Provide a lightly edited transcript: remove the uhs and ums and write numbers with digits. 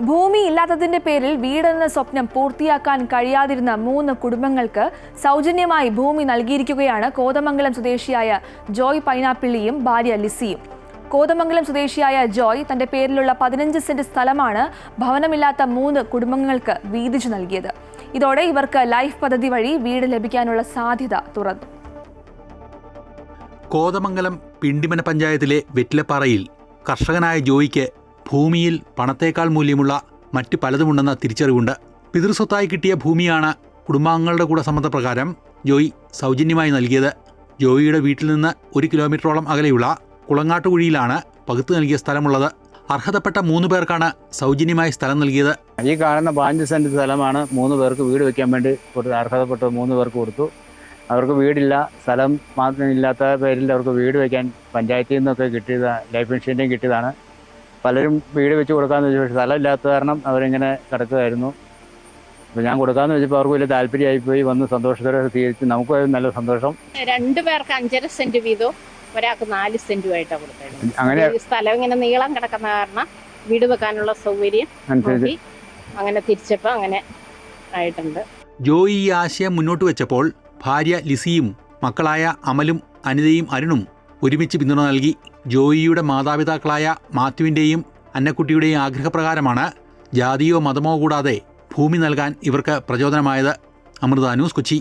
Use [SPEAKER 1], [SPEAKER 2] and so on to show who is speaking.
[SPEAKER 1] ഭൂമി ഇല്ലാത്തതിന്റെ പേരിൽ വീടെന്ന സ്വപ്നം പൂർത്തിയാക്കാൻ കഴിയാതിരുന്ന 3 കുടുംബങ്ങൾക്ക് സൗജന്യമായി ഭൂമി നൽകിയിരിക്കുകയാണ് കോതമംഗലം സ്വദേശിയായ ജോയ് പൈനാപ്പിള്ളിയും ഭാര്യ ലിസിയും. കോതമംഗലം സ്വദേശിയായ ജോയ് തന്റെ പേരിലുള്ള 15 സെന്റ് സ്ഥലമാണ് ഭവനമില്ലാത്ത 3 കുടുംബങ്ങൾക്ക് വീതിച്ചു നൽകിയത്. ഇതോടെ ഇവർക്ക് ലൈഫ് പദ്ധതി വഴി വീട് ലഭിക്കാനുള്ള സാധ്യത തുറന്നു.
[SPEAKER 2] കോതമംഗലം പിണ്ടിമന പഞ്ചായത്തിലെ വെറ്റിലപ്പാറയിൽ കർഷകനായ ജോയിക്ക് ഭൂമിയിൽ പണത്തേക്കാൾ മൂല്യമുള്ള മറ്റ് പലതുമുണ്ടെന്ന തിരിച്ചറിവുണ്ട്. പിതൃസ്വത്തായി കിട്ടിയ ഭൂമിയാണ് കുടുംബാംഗങ്ങളുടെ കൂടെ സമ്മതപ്രകാരം ജോയി സൗജന്യമായി നൽകിയത്. ജോയിയുടെ വീട്ടിൽ നിന്ന് 1 കിലോമീറ്ററോളം അകലെയുള്ള കുളങ്ങാട്ടുകുഴിയിലാണ് പകുത്തു നൽകിയ സ്ഥലമുള്ളത്. അർഹതപ്പെട്ട 3 പേർക്കാണ് സൗജന്യമായി സ്ഥലം നൽകിയത്.
[SPEAKER 3] ഈ കാണുന്ന 5 സെന്റ് സ്ഥലമാണ് 3 പേർക്ക് വീട് വെക്കാൻ വേണ്ടി അർഹതപ്പെട്ട 3 പേർക്ക് കൊടുത്തു. അവർക്ക് വീടില്ല, സ്ഥലം മാത്രമില്ലാത്ത പേരിൽ അവർക്ക് വീട് വയ്ക്കാൻ പഞ്ചായത്തിൽ നിന്നൊക്കെ കിട്ടിയതാണ്, ലൈഫ് ഇൻഷുറൻസും കിട്ടിയതാണ്. പലരും വീട് വെച്ച് കൊടുക്കാമെന്ന് വെച്ചു, സ്ഥലമില്ലാത്ത കാരണം അവരിങ്ങനെ കിടക്കുമായിരുന്നു. അപ്പോൾ ഞാൻ കൊടുക്കാമെന്ന് വെച്ചപ്പോൾ അവർക്ക് വലിയ താല്പര്യമായിപ്പോയി, വന്ന് സന്തോഷത്തോടെ സ്വീകരിച്ച് നമുക്ക് നല്ല സന്തോഷം.
[SPEAKER 4] 2 പേർക്ക് 5.5 സെന്റ് വീതവും ഒരാൾക്ക് 4 സെന്റുമായിട്ടാണ് കൊടുക്കുന്നത്.
[SPEAKER 3] അങ്ങനെ
[SPEAKER 4] സ്ഥലം ഇങ്ങനെ നീളം കിടക്കുന്ന കാരണം വീട് വെക്കാനുള്ള സൗകര്യം നോക്കി അങ്ങനെ തിരിച്ചപ്പോൾ അങ്ങനെ ആയിട്ടുണ്ട്.
[SPEAKER 2] ജോയി ഈ ആശയം മുന്നോട്ട് വെച്ചപ്പോൾ ഭാര്യ ലിസിയും മക്കളായ അമലും അനിതയും അരുണും ഒരുമിച്ച് പിന്തുണ നൽകി. ജോയിയുടെ മാതാപിതാക്കളായ മാത്യുവിൻ്റെയും അന്നക്കുട്ടിയുടെയും ആഗ്രഹപ്രകാരമാണ് ജാതിയോ മതമോ കൂടാതെ ഭൂമി നൽകാൻ ഇവർക്ക് പ്രചോദനമായത്. അമൃത ന്യൂസ്, കൊച്ചി.